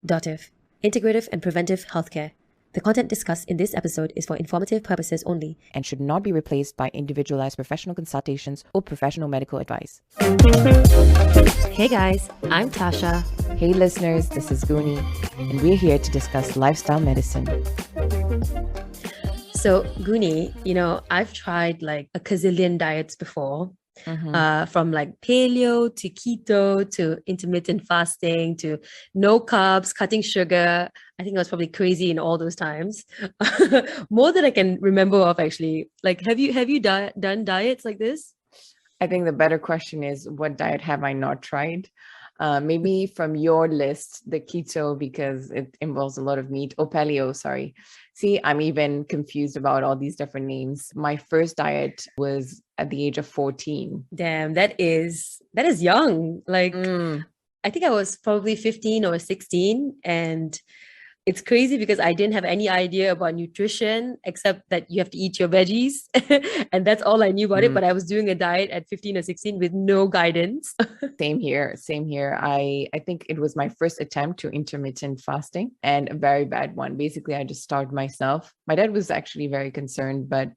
Dotiv, Integrative and Preventive Healthcare. The content discussed in this episode is for informative purposes only and should not be replaced by individualized professional consultations or professional medical advice. Hey guys, I'm Tasha. Hey listeners, this is Goonie, and we're here to discuss lifestyle medicine. So Goonie, I've tried like a gazillion diets before. From like paleo to keto to intermittent fasting to no carbs, cutting sugar. I think I was probably crazy in all those times. More than I can remember of, actually. Like, have you done diets like this? I think the better question is, what diet have I not tried? Maybe from your list, the keto, because it involves a lot of meat, or paleo, sorry. See, I'm even confused about all these different names. My first diet was at the age of 14. Damn, that is young. Like, I think I was probably 15 or 16, and it's crazy because I didn't have any idea about nutrition except that you have to eat your veggies. And that's all I knew about it. But I was doing a diet at 15 or 16 with no guidance. Same here. I think it was my first attempt to intermittent fasting, and a very bad one. Basically, I just starved myself. My dad was actually very concerned, but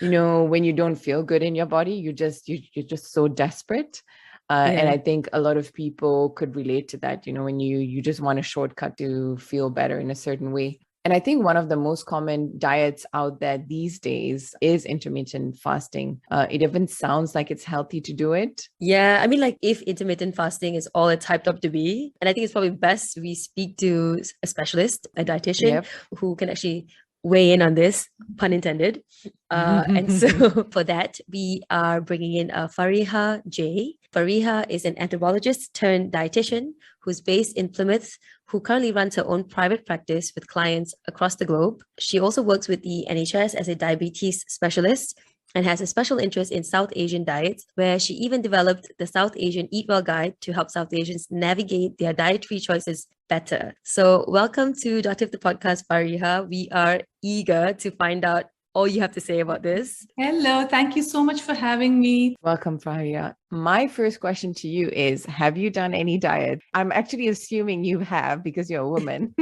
when you don't feel good in your body, you're just so desperate. And I think a lot of people could relate to that, when you just want a shortcut to feel better in a certain way. And I think one of the most common diets out there these days is intermittent fasting. It even sounds like it's healthy to do it. Yeah, I mean, like if intermittent fasting is all it's hyped up to be, and I think it's probably best we speak to a specialist, a dietitian, who can actually weigh in on this, pun intended. And so for that, we are bringing in Fareeha Jay. Fareeha is an anthropologist turned dietitian who's based in Plymouth, who currently runs her own private practice with clients across the globe. She also works with the NHS as a diabetes specialist and has a special interest in South Asian diets, where she even developed the South Asian Eat Well Guide to help South Asians navigate their dietary choices better. So welcome to Dotiv The Podcast, Fareeha. We are eager to find out all you have to say about this. Hello, thank you so much for having me. Welcome, Fareeha. My first question to you is, have you done any diet? I'm actually assuming you have because you're a woman.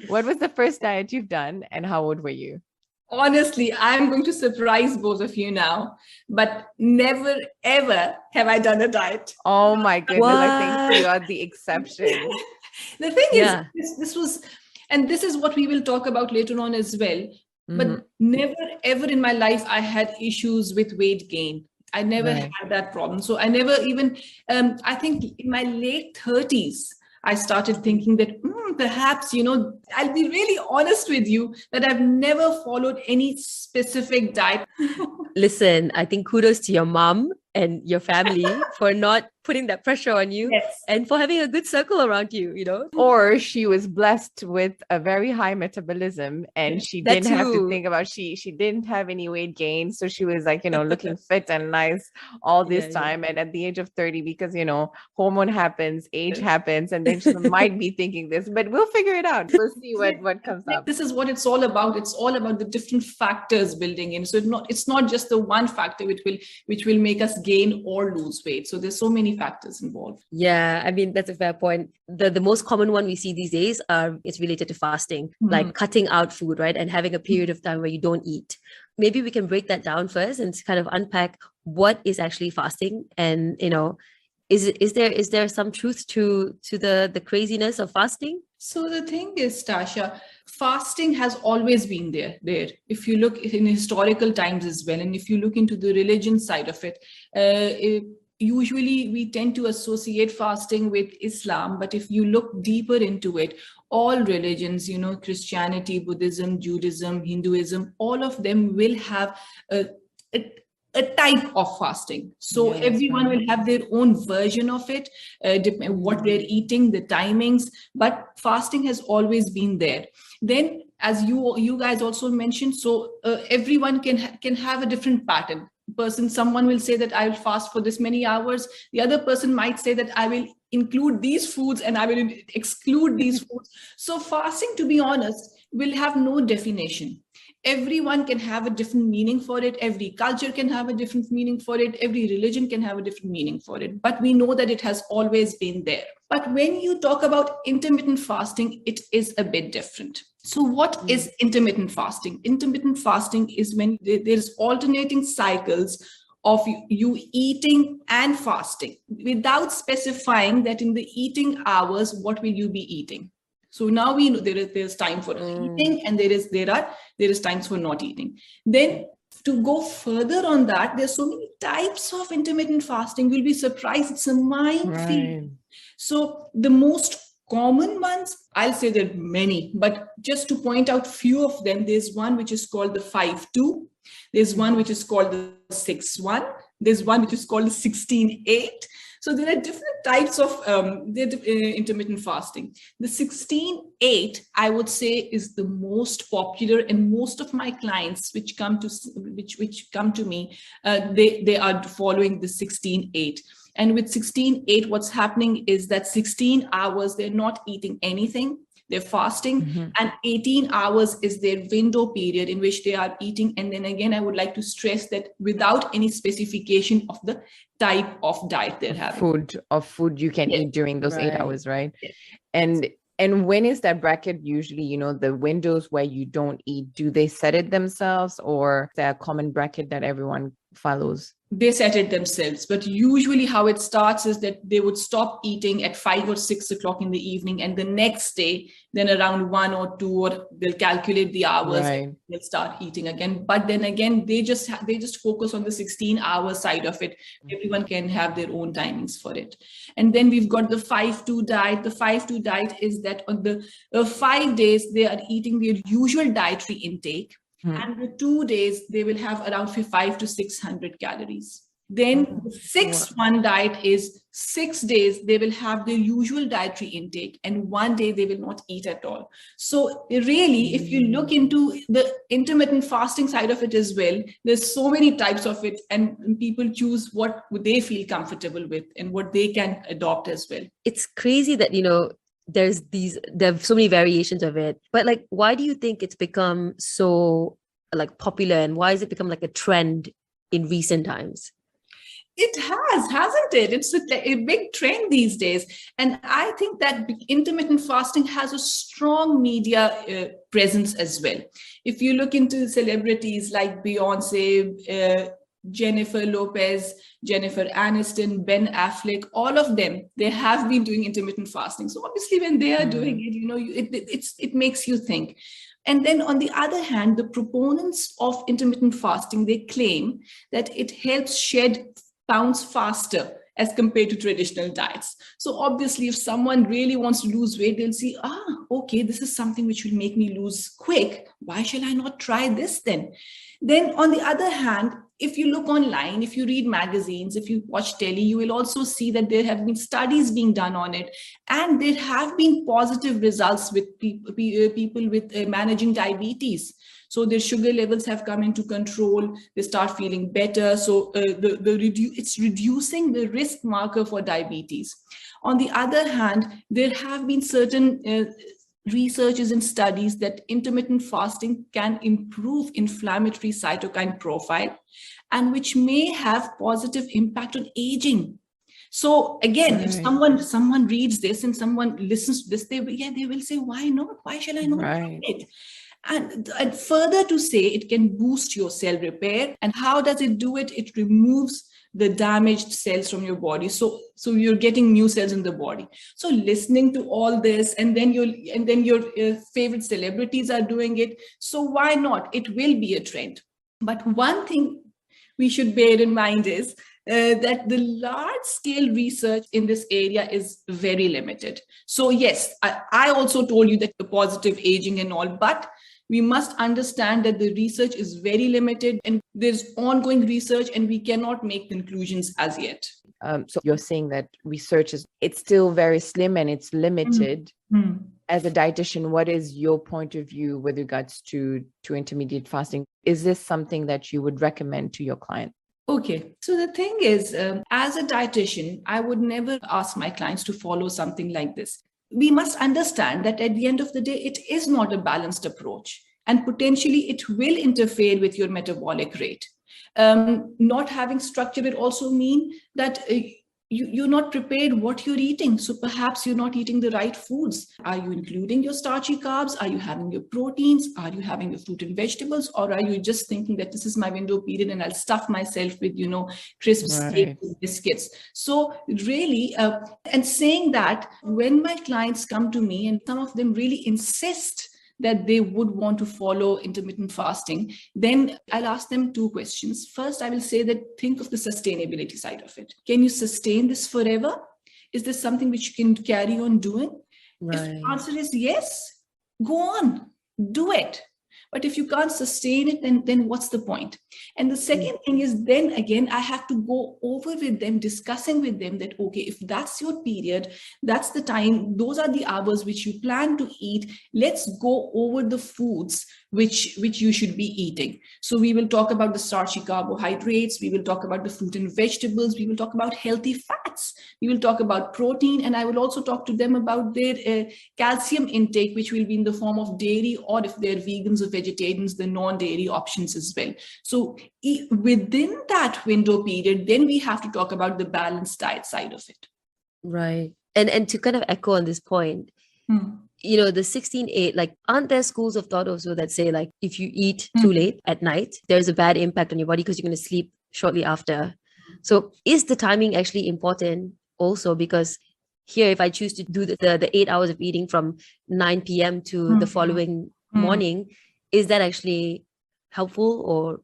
What was the first diet you've done and how old were you? Honestly, I'm going to surprise both of you now, but never, ever have I done a diet. Oh my goodness, what? I think you are the exception. The thing is, this was, and this is what we will talk about later on as well, but never, ever in my life, I had issues with weight gain. I never had that problem. So I never even, I think in my late 30s, I started thinking that perhaps, I'll be really honest with you that I've never followed any specific diet. Listen, I think kudos to your mom and your family for not putting that pressure on you and for having a good circle around you, Or she was blessed with a very high metabolism and she didn't have to think about, she didn't have any weight gain. So she was like, looking fit and nice all this time. And at the age of 30, because, hormone happens, age happens, and then she might be thinking this, but we'll figure it out. We'll see what comes up. This is what it's all about. It's all about the different factors building in. So it's not just the one factor which will make us gain or lose weight. So there's so many factors involved. Yeah, I mean, that's a fair point. The most common one we see these days is related to fasting, like cutting out food, right? And having a period of time where you don't eat. Maybe we can break that down first and kind of unpack what is actually fasting, and is there some truth to the craziness of fasting? So the thing is, Tasha, fasting has always been there. If you look in historical times as well, and if you look into the religion side of it, usually we tend to associate fasting with Islam, but if you look deeper into it, all religions, Christianity, Buddhism, Judaism, Hinduism, all of them will have a type of fasting. So everyone will have their own version of it, what they're eating, the timings, but fasting has always been there. Then, as you guys also mentioned, so everyone can have a different pattern. Someone will say that I will fast for this many hours. The other person might say that I will include these foods and I will exclude these foods. So fasting, to be honest, will have no definition. Everyone can have a different meaning for it. Every culture can have a different meaning for it. Every religion can have a different meaning for it. But we know that it has always been there. But when you talk about intermittent fasting, it is a bit different. So what is intermittent fasting? Intermittent fasting is when there's alternating cycles of you eating and fasting without specifying that in the eating hours, what will you be eating? So now we know there's time for eating and there is times for not eating. Then to go further on that, there's so many types of intermittent fasting. You'll be surprised. It's a minefield. So the most common ones, I'll say there are many, but just to point out few of them, there's one which is called the 5-2. There's one which is called the 6-1. There's one which is called the 16-8. So there are different types of intermittent fasting. The 16-8, I would say, is the most popular, and most of my clients which come to me, they are following the 16-8. And with 16-8, what's happening is that 16 hours, they're not eating anything. They're fasting, and 18 hours is their window period in which they are eating. And then again, I would like to stress that without any specification of the type of diet they're having. Food you can eat during those 8 hours, right? Yes. And when is that bracket usually, the windows where you don't eat? Do they set it themselves, or is there a common bracket that everyone follows? They set it themselves, but usually how it starts is that they would stop eating at 5 or 6 o'clock in the evening, and the next day, then around 1 or 2, or they'll calculate the hours, and they'll start eating again. But then again, they just focus on the 16-hour side of it. Everyone can have their own timings for it. And then we've got the 5-2 diet. The 5-2 diet is that on the 5 days, they are eating their usual dietary intake. And the 2 days, they will have around 500 to 600 calories. Then the 6-1 diet is 6 days, they will have their usual dietary intake, and 1 day they will not eat at all. So really, if you look into the intermittent fasting side of it as well, there's so many types of it, and people choose what they feel comfortable with and what they can adopt as well. It's crazy that, there are so many variations of it, but why do you think it's become so popular, and why has it become a trend in recent times? It has, hasn't it? It's a big trend these days. And I think that intermittent fasting has a strong media presence as well. If you look into celebrities like Beyonce, Jennifer Lopez, Jennifer Aniston, Ben Affleck, all of them, they have been doing intermittent fasting. So obviously when they are doing it, it makes you think. And then on the other hand, the proponents of intermittent fasting, they claim that it helps shed pounds faster as compared to traditional diets. So obviously, if someone really wants to lose weight, they'll see, okay, this is something which will make me lose quick. Why shall I not try this then? Then on the other hand, if you look online, if you read magazines, if you watch telly, you will also see that there have been studies being done on it. And there have been positive results with people with managing diabetes. So their sugar levels have come into control. They start feeling better. So it's reducing the risk marker for diabetes. On the other hand, there have been certain researches and studies that intermittent fasting can improve inflammatory cytokine profile, and which may have positive impact on aging. So again, if someone reads this and someone listens to this, they will say, why not? Why shall I not try it? And further to say, it can boost your cell repair. And how does it do it? It removes the damaged cells from your body. So you're getting new cells in the body. So listening to all this, and then your favorite celebrities are doing it. So why not? It will be a trend. But one thing we should bear in mind is that the large-scale research in this area is very limited. So yes, I also told you that the positive aging and all, but we must understand that the research is very limited and there's ongoing research and we cannot make conclusions as yet. So you're saying that research it's still very slim and it's limited. Mm-hmm. As a dietitian, what is your point of view with regards to intermediate fasting? Is this something that you would recommend to your client? Okay. So the thing is, as a dietitian, I would never ask my clients to follow something like this. We must understand that at the end of the day, it is not a balanced approach. and potentially it will interfere with your metabolic rate. Not having structure will also mean that you're not prepared what you're eating. So perhaps you're not eating the right foods. Are you including your starchy carbs? Are you having your proteins? Are you having your fruit and vegetables? Or are you just thinking that this is my window period and I'll stuff myself with, crisp steaks and biscuits? So really, and saying that, when my clients come to me and some of them really insist that they would want to follow intermittent fasting, then I'll ask them two questions. First, I will say that think of the sustainability side of it. Can you sustain this forever? Is this something which you can carry on doing? If the answer is yes, go on, do it. But if you can't sustain it, then what's the point? And the second thing is, then again, I have to go over with them, discussing with them that, okay, if that's your period, that's the time, those are the hours which you plan to eat. Let's go over the foods which you should be eating. So we will talk about the starchy carbohydrates. We will talk about the fruit and vegetables. We will talk about healthy fats. We will talk about protein. And I will also talk to them about their calcium intake, which will be in the form of dairy, or if they're vegans or vegetarians, the non-dairy options as well. So within that window period, then we have to talk about the balanced diet side of it. Right. And to kind of echo on this point, the 16-8, like, aren't there schools of thought also that say, like, if you eat too late at night, there's a bad impact on your body because you're going to sleep shortly after. So is the timing actually important also? Because here, if I choose to do the 8 hours of eating from 9 p.m. to the following morning, is that actually helpful or?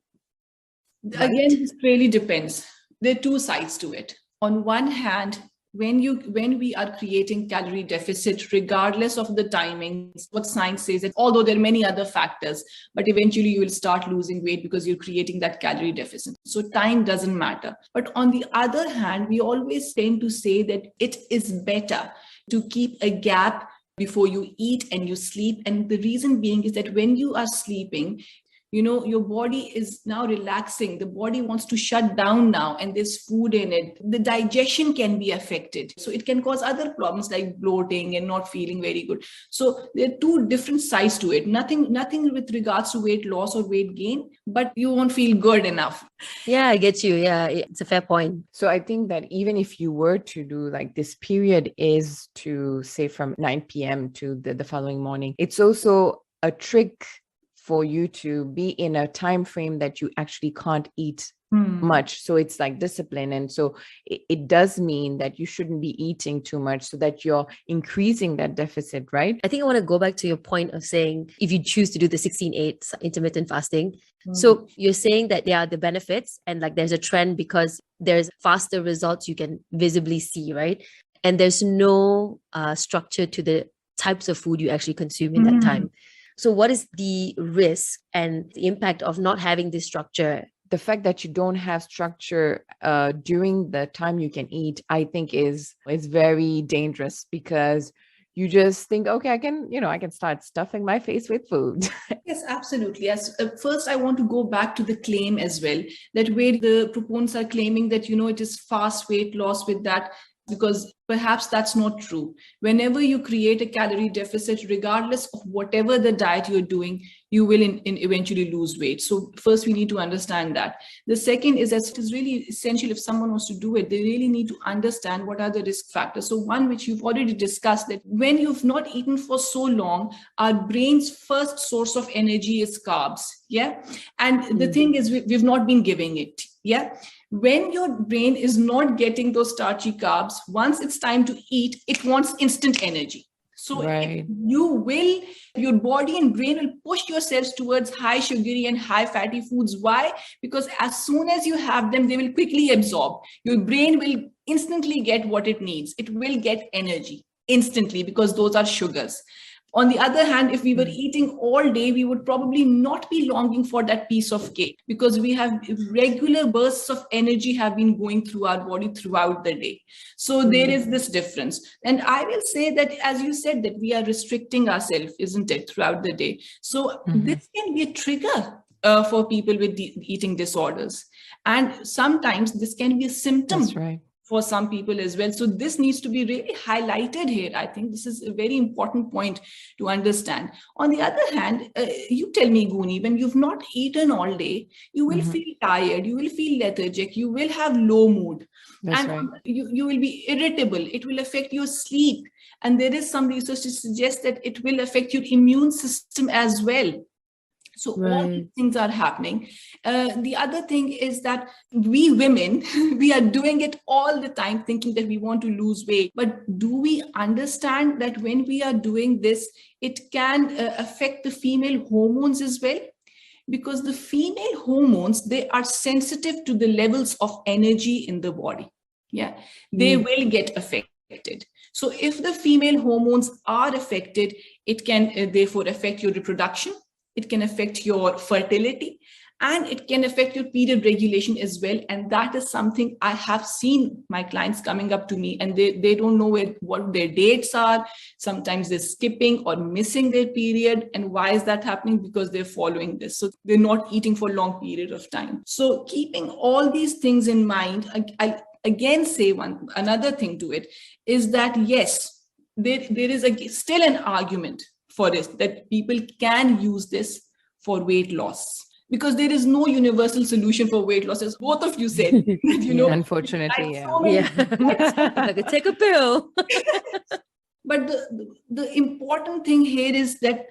Again, this really depends. There are two sides to it. On one hand, when we are creating calorie deficit, regardless of the timings, what science says that although there are many other factors, but eventually you will start losing weight because you're creating that calorie deficit. So time doesn't matter. But on the other hand, we always tend to say that it is better to keep a gap before you eat and you sleep. And the reason being is that when you are sleeping, your body is now relaxing. The body wants to shut down now, and there's food in it. The digestion can be affected. So it can cause other problems like bloating and not feeling very good. So there are two different sides to it. Nothing with regards to weight loss or weight gain, but you won't feel good enough. Yeah, I get you. Yeah, it's a fair point. So I think that even if you were to do, like, this period is to say from 9 p.m. to the following morning, it's also a trick for you to be in a time frame that you actually can't eat much. So it's like discipline. And so it does mean that you shouldn't be eating too much so that you're increasing that deficit, right? I think I want to go back to your point of saying, if you choose to do the 16-8 intermittent fasting. So you're saying that there are the benefits and, like, there's a trend because there's faster results you can visibly see, right? And there's no structure to the types of food you actually consume in that time. So what is the risk and the impact of not having this structure? The fact that you don't have structure during the time you can eat, I think is very dangerous, because you just think, okay, I can start stuffing my face with food. Yes, absolutely. First, I want to go back to the claim as well, that where the proponents are claiming that, it is fast weight loss with that, because perhaps that's not true. Whenever you create a calorie deficit, regardless of whatever the diet you're doing, you will eventually lose weight. So first, we need to understand that. The second is that it is really essential, if someone wants to do it, they really need to understand what are the risk factors. So one, which you've already discussed, that when you've not eaten for so long, our brain's first source of energy is carbs. Yeah. And the thing is, we've not been giving it. Yeah. When your brain is not getting those starchy carbs, once it's time to eat, it wants instant energy. So your body and brain will push yourselves towards high sugary and high fatty foods. Why? Because as soon as you have them, they will quickly absorb. Your brain will instantly get what it needs. It will get energy instantly because those are sugars. On the other hand, if we were eating all day, we would probably not be longing for that piece of cake, because we have regular bursts of energy have been going through our body throughout the day. So there is this difference. And I will say that, as you said, that we are restricting ourselves, isn't it, throughout the day. So this can be a trigger for people with eating disorders. And sometimes this can be a symptom. That's right. for some people as well. So this needs to be really highlighted here. I think this is a very important point to understand. On the other hand, you tell me, Guni, when you've not eaten all day, you will feel tired, you will feel lethargic, you will have low mood. That's and right. you will be irritable. It will affect your sleep. And there is some research to suggest that it will affect your immune system as well. So all these things are happening. The other thing is that we women, we are doing it all the time thinking that we want to lose weight. But do we understand that when we are doing this, it can affect the female hormones as well? Because the female hormones, they are sensitive to the levels of energy in the body. Yeah, they will get affected. So if the female hormones are affected, it can therefore affect your reproduction. It can affect your fertility, and it can affect your period regulation as well. And that is something I have seen my clients coming up to me, and they don't know what their dates are. Sometimes they're skipping or missing their period. And why is that happening? Because they're following this. So they're not eating for a long period of time. So keeping all these things in mind, I again say another thing to it is that, yes, there is still an argument for this, that people can use this for weight loss, because there is no universal solution for weight loss, as both of you said. Unfortunately, Like take a pill. But the important thing here is that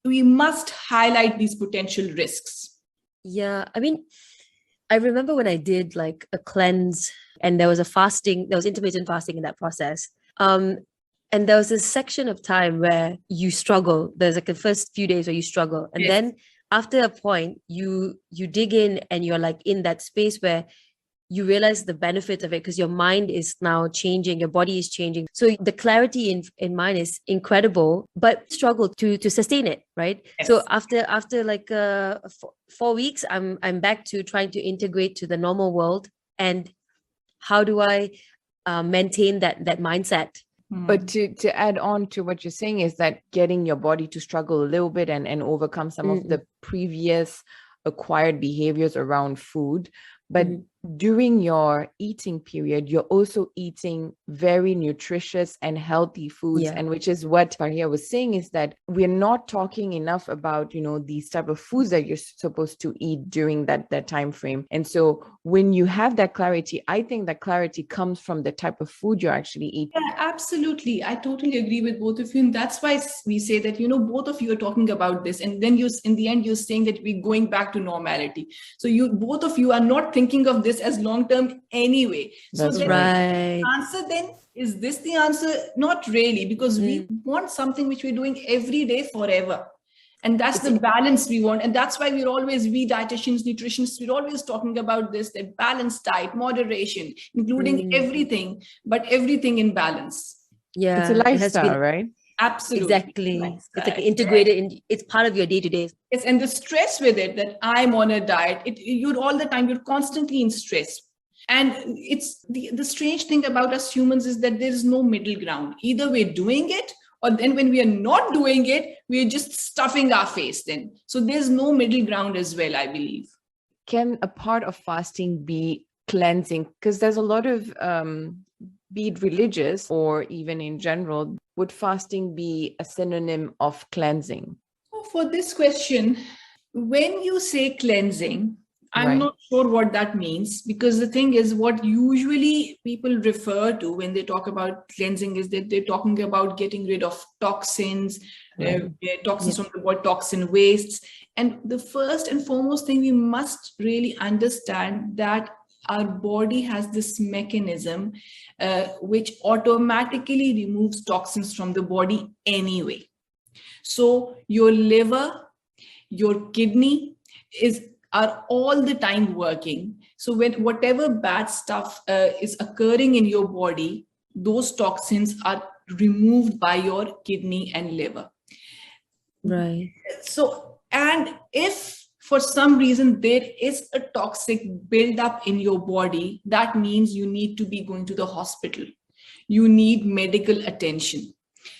we must highlight these potential risks. Yeah, I mean, I remember when I did like a cleanse, and there was intermittent fasting in that process. And there was this section of time where you struggle. There's like the first few days where you struggle. And then after a point, you dig in, and you're like in that space where you realize the benefit of it, because your mind is now changing, your body is changing. So the clarity in mind is incredible, but struggle to sustain it, right? Yes. So after like 4 weeks, I'm back to trying to integrate to the normal world. And how do I maintain that mindset? But to add on to what you're saying is that getting your body to struggle a little bit and overcome some of the previous acquired behaviors around food. But during your eating period, you're also eating very nutritious and healthy foods. And which is what Fareeha was saying, is that we're not talking enough about, these type of foods that you're supposed to eat during that time frame. And so when you have that clarity, I think that clarity comes from the type of food you're actually eating. Yeah, absolutely. I totally agree with both of you. And that's why we say that, both of you are talking about this. And then in the end, you're saying that we're going back to normality. So both of you are not thinking of this as long-term anyway. That's so right. Answer then, is this the answer? Not really, because we want something which we're doing every day forever. And that's the balance we want. And that's why we dietitians, nutritionists, we're always talking about this, that balanced diet, moderation, including everything, but everything in balance. Yeah. It's a lifestyle, right? Absolutely. Exactly. It's like integrated it's part of your day-to-day. Yes, and the stress with it, that I'm on a diet, you're all the time, you're constantly in stress. And it's the strange thing about us humans is that there is no middle ground. Either we're doing it, or then when we are not doing it, we're just stuffing our face then. So there's no middle ground as well, I believe. Can a part of fasting be cleansing? Because there's a lot of, be it religious or even in general, would fasting be a synonym of cleansing? For this question, when you say cleansing, I'm not sure what that means, because the thing is, what usually people refer to when they talk about cleansing is that they're talking about getting rid of toxins, toxins from the body, toxin wastes. And the first and foremost thing we must really understand that our body has this mechanism which automatically removes toxins from the body anyway. So your liver, your kidney are all the time working. So when whatever bad stuff is occurring in your body, those toxins are removed by your kidney and liver. Right. So, and if for some reason there is a toxic buildup in your body, that means you need to be going to the hospital. You need medical attention.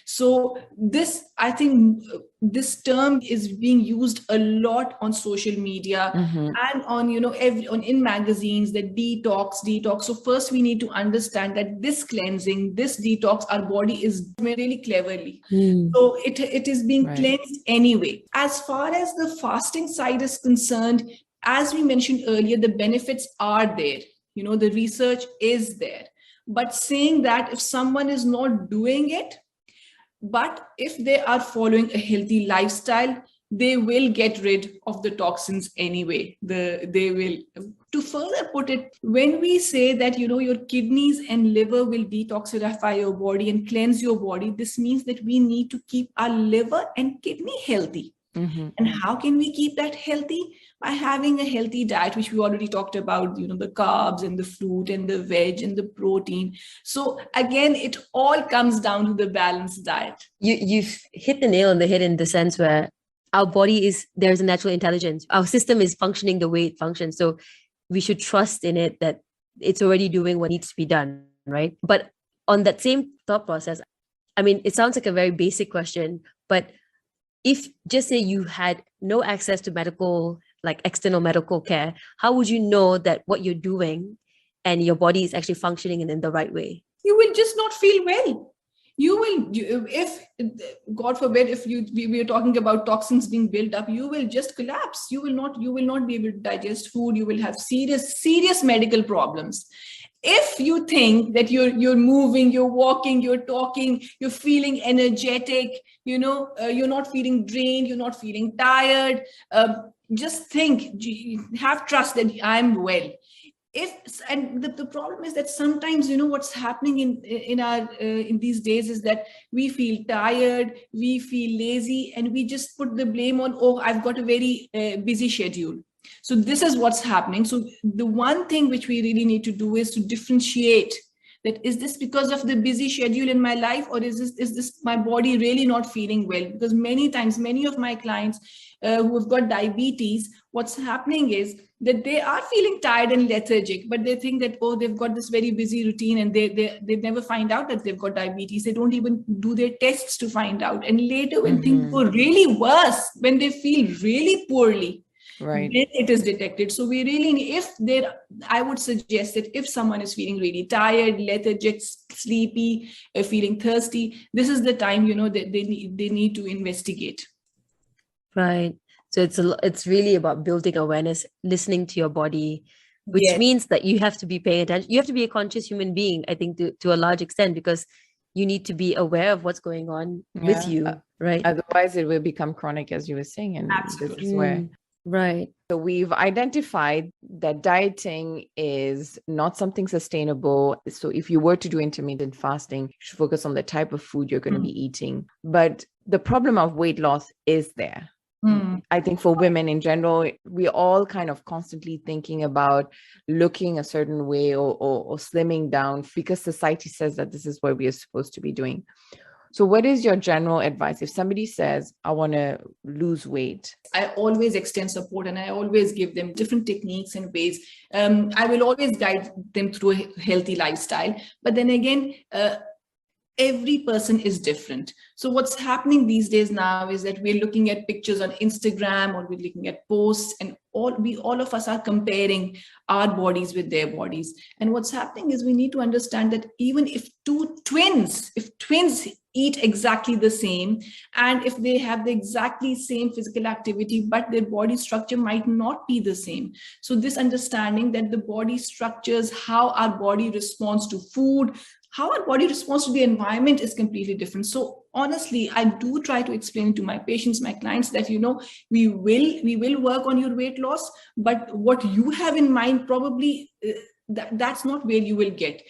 So this, I think this term is being used a lot on social media and on, in magazines, that detox. So first we need to understand that this cleansing, this detox, our body is really cleverly. So it is being cleansed anyway. As far as the fasting side is concerned, as we mentioned earlier, the benefits are there. The research is there. But saying that if someone is not doing it, but if they are following a healthy lifestyle, they will get rid of the toxins anyway. They will. To further put it, when we say that, your kidneys and liver will detoxify your body and cleanse your body, this means that we need to keep our liver and kidney healthy. And how can we keep that healthy? By having a healthy diet, which we already talked about, the carbs and the fruit and the veg and the protein. So again, it all comes down to the balanced diet. You've hit the nail on the head in the sense where our body there's a natural intelligence. Our system is functioning the way it functions. So we should trust in it that it's already doing what needs to be done, right? But on that same thought process, I mean, it sounds like a very basic question, but if just say you had no access to external medical care, how would you know that what you're doing and your body is actually functioning in the right way? You will just not feel well. If God forbid, if we are talking about toxins being built up, you will just collapse. You will not be able to digest food. You will have serious medical problems. If you think that you're moving, you're walking, you're talking, you're feeling energetic, you're not feeling drained, you're not feeling tired, just think, have trust that I'm well. And the problem is that sometimes, what's happening in these days is that we feel tired, we feel lazy, and we just put the blame on, I've got a very busy schedule. So this is what's happening. So the one thing which we really need to do is to differentiate that, is this because of the busy schedule in my life, or is this my body really not feeling well? Because many times, many of my clients who have got diabetes, what's happening is that they are feeling tired and lethargic, but they think that, they've got this very busy routine, and they never find out that they've got diabetes. They don't even do their tests to find out. And later, when things go really worse, when they feel really poorly, then it is detected. So we really, I would suggest that if someone is feeling really tired, lethargic, sleepy, feeling thirsty, this is the time, that they need to investigate. Right. So it's really about building awareness, listening to your body, which means that you have to be paying attention. You have to be a conscious human being, I think, to a large extent, because you need to be aware of what's going on with you, right? Otherwise, it will become chronic, as you were saying. And Absolutely. this is where... Right. So we've identified that dieting is not something sustainable. So if you were to do intermittent fasting, you should focus on the type of food you're going to be eating. But the problem of weight loss is there. I think for women in general, we're all kind of constantly thinking about looking a certain way or slimming down, because society says that this is what we are supposed to be doing. So what is your general advice? If somebody says, I want to lose weight, I always extend support, and I always give them different techniques and ways. I will always guide them through a healthy lifestyle. But then again, every person is different. So what's happening these days now is that we're looking at pictures on Instagram, or we're looking at posts, and all of us are comparing our bodies with their bodies. And what's happening is we need to understand that even if twins eat exactly the same, and if they have the exactly same physical activity, but their body structure might not be the same. So this understanding that the body structures, how our body responds to food, how our body responds to the environment is completely different. So honestly, I do try to explain to my patients, my clients, that, we will work on your weight loss, but what you have in mind, probably that's not where you will get.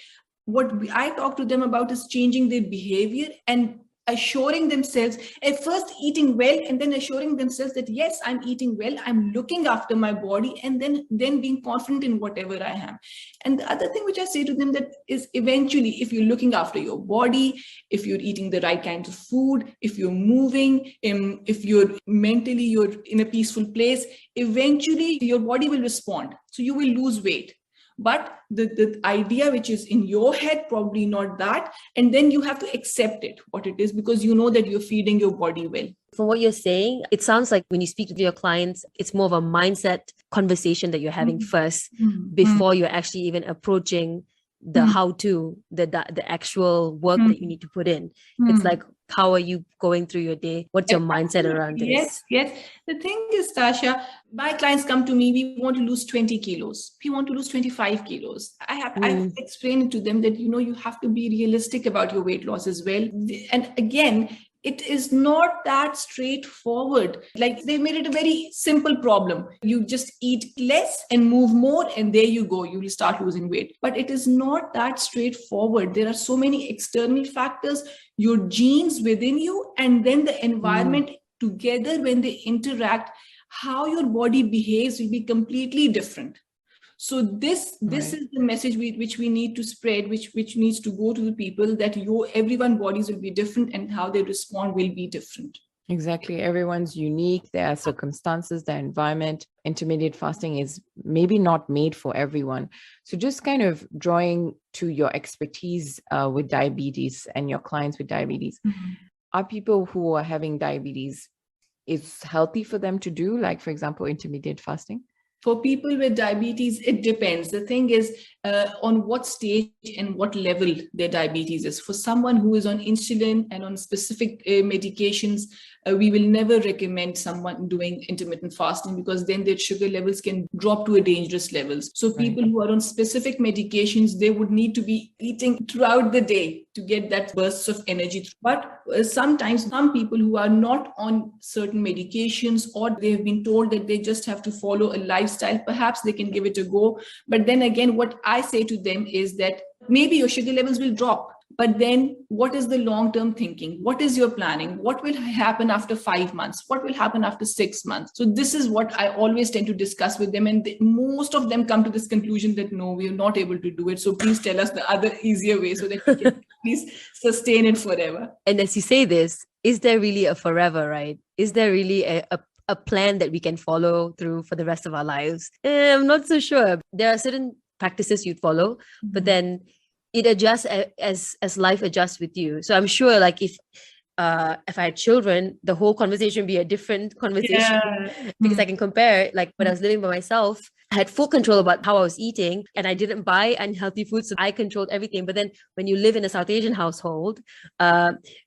What I talk to them about is changing their behavior and assuring themselves, at first eating well, and then assuring themselves that, yes, I'm eating well, I'm looking after my body, and then being confident in whatever I am. And the other thing which I say to them that is, eventually, if you're looking after your body, if you're eating the right kinds of food, if you're moving, if you're in a peaceful place, eventually your body will respond. So you will lose weight. but the idea which is in your head, probably not that. And then you have to accept it, what it is, because you know that you're feeding your body well. From what you're saying, it sounds like when you speak to your clients, it's more of a mindset conversation that you're having first before you're actually even approaching the how-to, the actual work that you need to put in. It's like, how are you going through your day? What's your mindset around this? Yes. The thing is, Tasha, my clients come to me, we want to lose 20 kilos. We want to lose 25 kilos. I've explained to them that, you have to be realistic about your weight loss as well. And again, it is not that straightforward. Like, they made it a very simple problem. You just eat less and move more, and there you go. You will start losing weight. But it is not that straightforward. There are so many external factors, your genes within you, and then the environment together, when they interact, how your body behaves will be completely different. So this is the message which we need to spread, which needs to go to the people, that everyone's bodies will be different and how they respond will be different. Exactly. Everyone's unique. There are circumstances, their environment. Intermittent fasting is maybe not made for everyone. So just kind of drawing to your expertise with diabetes and your clients with diabetes, are people who are having diabetes, it's healthy for them to do, like, for example, intermittent fasting? For people with diabetes, it depends. The thing is on what stage and what level their diabetes is. For someone who is on insulin and on specific medications, we will never recommend someone doing intermittent fasting, because then their sugar levels can drop to a dangerous levels. So people who are on specific medications, they would need to be eating throughout the day to get that bursts of energy. But sometimes some people who are not on certain medications, or they have been told that they just have to follow a lifestyle, perhaps they can give it a go. But then again, what I say to them is that maybe your sugar levels will drop. But then what is the long-term thinking? What is your planning? What will happen after 5 months? What will happen after 6 months? So this is what I always tend to discuss with them. And most of them come to this conclusion that, no, we are not able to do it. So please tell us the other easier way so that we can please sustain it forever. And as you say this, is there really a forever, right? Is there really a plan that we can follow through for the rest of our lives? I'm not so sure. There are certain practices you'd follow, but then it adjusts as life adjusts with you. So I'm sure, like, if I had children, the whole conversation would be a different conversation, because I can compare, like, when I was living by myself, I had full control about how I was eating, and I didn't buy unhealthy food. So I controlled everything. But then when you live in a South Asian household,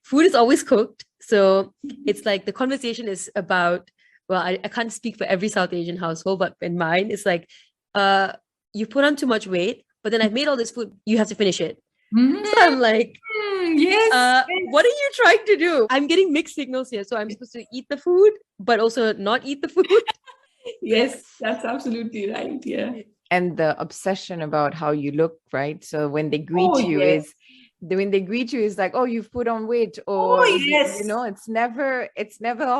food is always cooked. So it's like the conversation is about, well, I can't speak for every South Asian household, but in mine, it's like, you put on too much weight, but then I've made all this food, you have to finish it. So I'm like, yes. What are you trying to do? I'm getting mixed signals here. So I'm supposed to eat the food, but also not eat the food. Yes, that's absolutely right. Yeah. And the obsession about how you look, right? So when they greet you is like, oh, you've put on weight, or it's never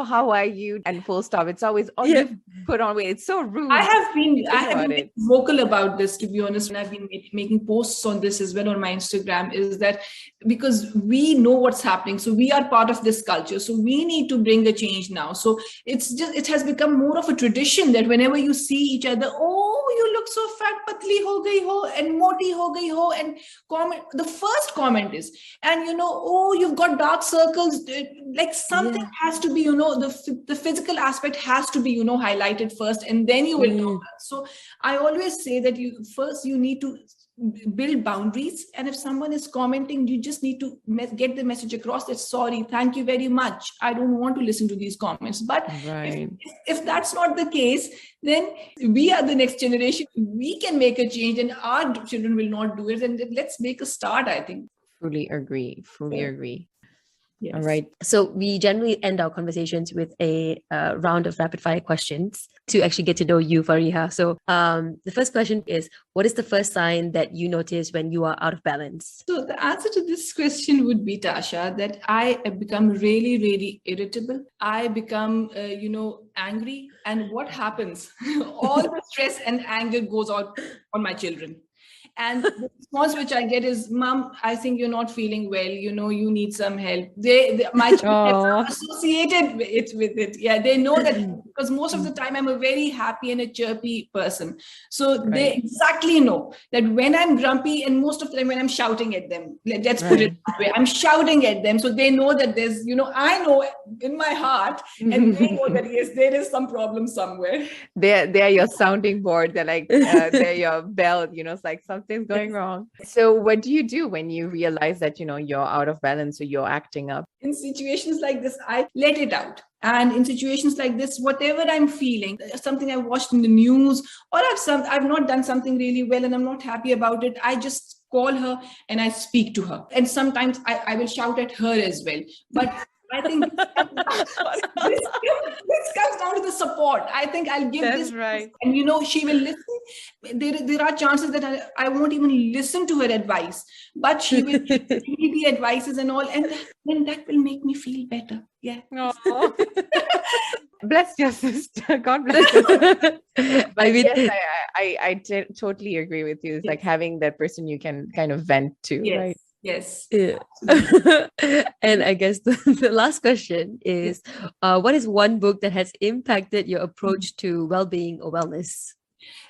how are you, and full stop. It's always, you've put on weight. It's so rude. I have been vocal about this, to be honest, and I've been making posts on this as well on my Instagram, is that because we know what's happening, so we are part of this culture, so we need to bring a change now. So it has become more of a tradition that whenever you see each other, oh, you look so fat, patli ho gayi ho, and moti ho gayi ho, and the first comment is, and oh, you've got dark circles, like something has to be, the physical aspect has to be, highlighted first, and then you will talk. So I always say that you need to build boundaries, and if someone is commenting, you just need to get the message across that, sorry, thank you very much, I don't want to listen to these comments. But if that's not the case, then we are the next generation. We can make a change, and our children will not do it. And let's make a start, I think. Fully agree. Yes. All right. So we generally end our conversations with a round of rapid fire questions to actually get to know you, Fareeha. So the first question is, what is the first sign that you notice when you are out of balance? So the answer to this question would be, Tasha, that I have become really, really irritable. I become, angry. And what happens? All the stress and anger goes out on my children. And the response which I get is, Mom, I think you're not feeling well. You need some help. My children are associated with it. Yeah, they know that because most of the time I'm a very happy and a chirpy person. So they exactly know that when I'm grumpy, and most of the time when I'm shouting at them, let's put it that way, I'm shouting at them. So they know that there's, I know in my heart, and they know that yes, there is some problem somewhere. They're your sounding board. They're like, they're your bell, it's like something's going wrong. So what do you do when you realize that, you're out of balance or you're acting up? In situations like this, I let it out. And in situations like this, whatever I'm feeling, something I watched in the news, or I've not done something really well and I'm not happy about it, I just call her and I speak to her. And sometimes I will shout at her as well. But I think this comes down to the support. I think I'll give That's this. Right. And, she will listen. There are chances that I won't even listen to her advice, but she will give me the advices and all. And then that will make me feel better. Yeah. Bless your sister. God bless your sister. But yes, I totally agree with you. It's like having that person you can kind of vent to, right? Yes. Yeah. And I guess the last question is, what is one book that has impacted your approach to well-being or wellness?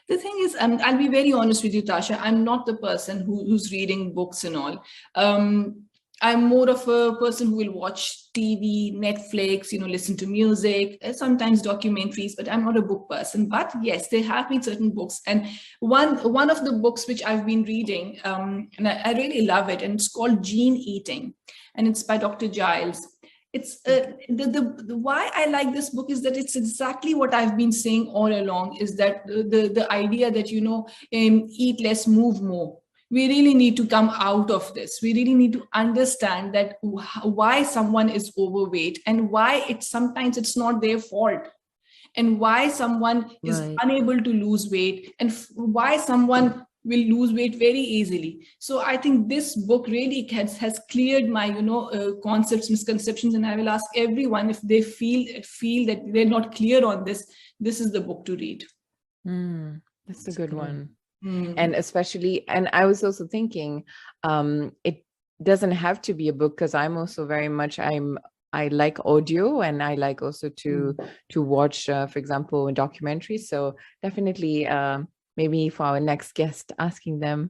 The thing is, I'll be very honest with you, Tasha. I'm not the person who's reading books and all. I'm more of a person who will watch TV, Netflix, listen to music, sometimes documentaries, but I'm not a book person. But yes, there have been certain books. And one of the books which I've been reading, and I really love it, and it's called Gene Eating, and it's by Dr. Giles. It's the why I like this book is that it's exactly what I've been saying all along, is that the idea that, eat less, move more. We really need to come out of this. We really need to understand that why someone is overweight and why sometimes it's not their fault, and why someone is unable to lose weight, and why someone will lose weight very easily. So I think this book really has cleared my, concepts, misconceptions, and I will ask everyone, if they feel that they're not clear on this, this is the book to read. That's a good one. And especially, and I was also thinking, it doesn't have to be a book, because I'm also very much, I like audio, and I like also to watch, for example, documentaries. So definitely, maybe for our next guest, asking them,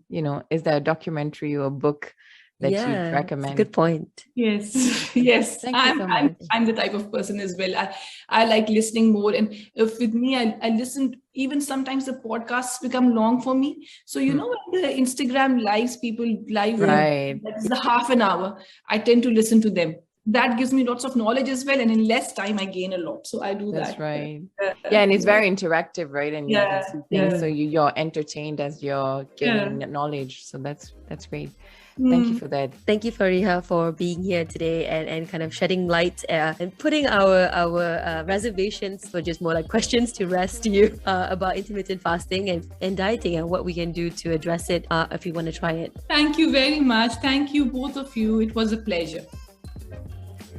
is there a documentary or a book that you'd recommend? Good point. Yes. Yes. Thank you so much. I'm the type of person as well. I like listening more. And if with me, I listen, even sometimes the podcasts become long for me. So, when the Instagram lives, people live, that's the half an hour, I tend to listen to them. That gives me lots of knowledge as well. And in less time, I gain a lot. So I do that. That's right. And it's very interactive, right? And you can see things. So you're entertained as you're gaining knowledge. So that's great. Thank you for that. Thank you, Fareeha, for being here today and kind of shedding light and putting our reservations, or just more like questions, to rest to you about intermittent fasting and dieting, and what we can do to address it if you want to try it. Thank you very much. Thank you, both of you. It was a pleasure.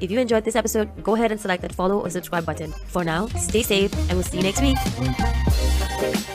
If you enjoyed this episode, go ahead and select that follow or subscribe button. For now, stay safe, and we'll see you next week.